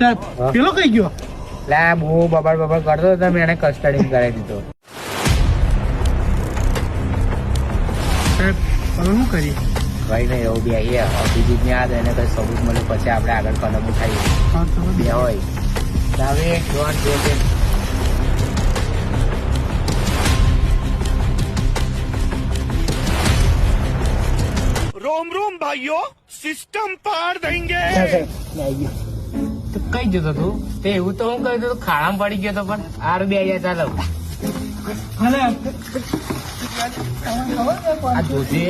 સાહેબ પેલો કઈ ગયો? લા બહુ બબાડ બબાડ કરતો હતો, મેં એને કસ્ટડી કરાવી દીધો. સાહેબ હવે શું કરીએ? ભાઈ ને એવું બી આવીએ અભિજીત ને યાદ એને કઈ સબૂત મળ્યું પછી આપણે આગળ કદમ ઉઠાવીએ. હા તો બે હોય હવે જોન જોજે. रोम रोम भाइयों सिस्टम पार देंगे. તો કઈ જતો તું? તે એવું તો હું કહ્યું તું ખાડામાં પડી ગયો તો, પણ આર બે આયા ચાલો આ જોજે.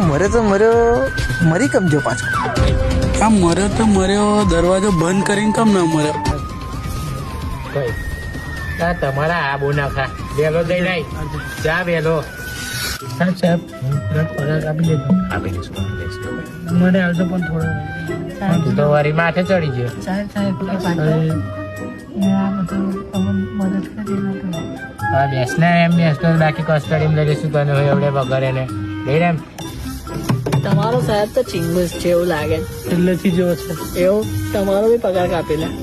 મર્યો તો મર્યો, મરી કેમ જો પાછો? આ મર્યો તો મર્યો, દરવાજો બંધ કરીને કેમ ના મર્યો? કઈ તમારા આ બહુ નાખા વેલો જઈ નાઈ જા વેલો. સાહેબ સાહેબ પગાર આપી દેજો. આપી દઈશું મને આવજો પણ થોડો. તું તો વારી માથે ચડી ગયો. હા બેસ ને એમ બેસ તો બાકી કસ્ટડીમાં લઈ લઈશું તને હોય એવડે વગર એને લઈ રે એમ. તમારો સાહેબ તો ચિંગુસ છે એવું લાગે. પહેલેથી જેવો છે એવું તમારો બી પગાર કાપેલા.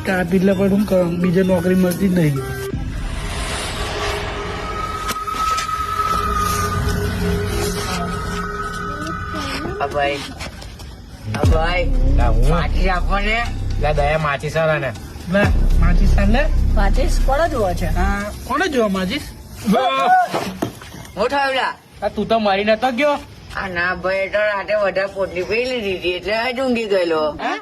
કાપી એટલે પણ શું કરો, બીજે નોકરી મળતી જ નહીં. ભાઈ માચી આપો ને દયા માચી સારા ને લે માચીસ ચાલે. માચીસ કોને જોવા છે? કોને જોવા માચીસ? હું થયું તું તો મરી નતો ગયો. ના ભાઈ, તો રાતે વધારે પોટલી પી લીધી હતી એટલે ઊંઘી ગયેલો. હા